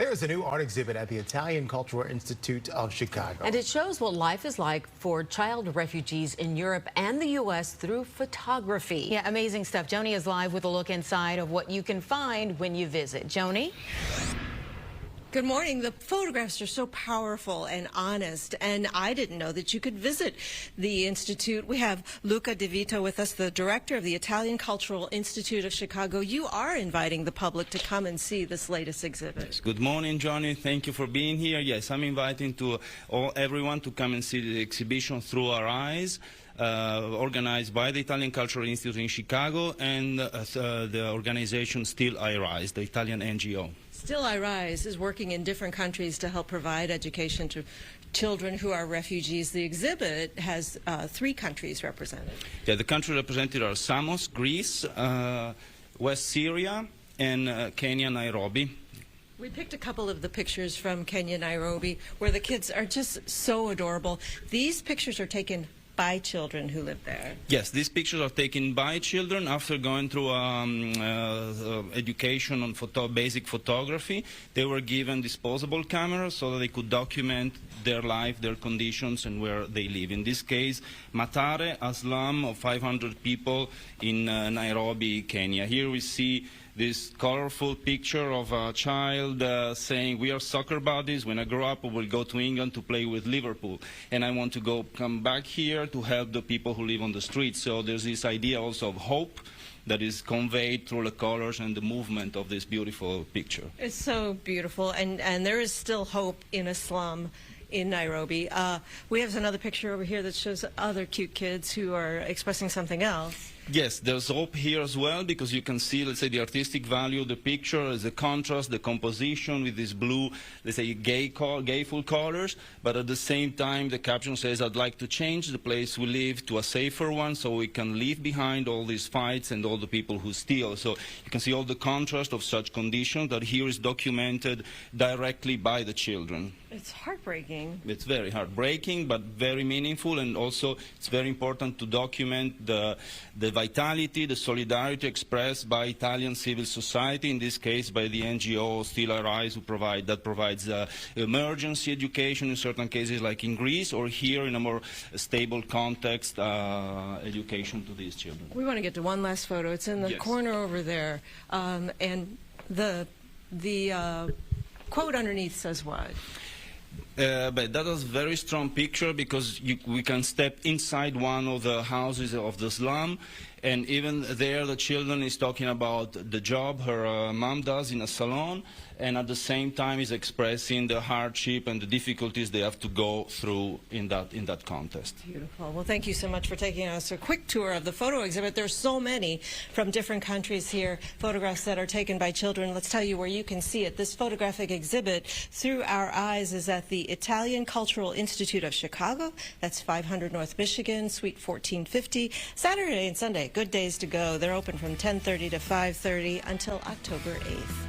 There's a new art exhibit at the Italian Cultural Institute of Chicago. And it shows what life is like for child refugees in Europe and the U.S. through photography. Yeah, amazing stuff. Joni is live with a look inside of what you can find when you visit. Joni? Good morning. The photographs are so powerful and honest, and I didn't know that you could visit the Institute. We have Luca Di Vito with us, the director of the Italian Cultural Institute of Chicago. You are inviting the public to come and see this latest exhibit. Yes. Good morning, Johnny. Thank you for being here. Yes, I'm inviting everyone to come and see the exhibition Through Our Eyes, organized by the Italian Cultural Institute in Chicago and the organization Still I Rise, the Italian NGO. Still I Rise is working in different countries to help provide education to children who are refugees. The exhibit has 3 countries represented. Yeah, the countries represented are Samos, Greece, West Syria, and Kenya, Nairobi. We picked a couple of the pictures from Kenya, Nairobi, where the kids are just so adorable. These pictures are taken by children who live there. Yes, these pictures are taken by children after going through education on basic photography. They were given disposable cameras so that they could document their life, their conditions, and where they live. In this case, Matare, a slum of 500 people in Nairobi, Kenya. Here we see this colorful picture of a child saying, "We are soccer buddies. When I grow up, I will go to England to play with Liverpool. And I want to come back here to help the people who live on the streets." So there's this idea also of hope that is conveyed through the colors and the movement of this beautiful picture. It's so beautiful, and there is still hope in a slum in Nairobi. We have another picture over here that shows other cute kids who are expressing something else. Yes, there's hope here as well, because you can see, let's say, the artistic value of the picture is the contrast, the composition with this blue, let's say, gayful colors, but at the same time, the caption says, "I'd like to change the place we live to a safer one so we can leave behind all these fights and all the people who steal." So you can see all the contrast of such conditions that here is documented directly by the children. It's heartbreaking. It's very heartbreaking, but very meaningful, and also it's very important to document the vitality, the solidarity expressed by Italian civil society, in this case by the NGO Still I Rise, that provides emergency education in certain cases, like in Greece, or here in a more stable context, education to these children. We want to get to one last photo. It's in the corner over there, and the quote underneath says what? But that is a very strong picture, because we can step inside one of the houses of the slum, and even there the children is talking about the job her mom does in a salon, and at the same time is expressing the hardship and the difficulties they have to go through in that contest. Beautiful. Well, thank you so much for taking us a quick tour of the photo exhibit. There's so many from different countries here, photographs that are taken by children. Let's tell you where you can see it. This photographic exhibit, Through Our Eyes, is at the Italian Cultural Institute of Chicago. That's 500 North Michigan, Suite 1450. Saturday and Sunday, good days to go. They're open from 10:30 to 5:30 until October 8th.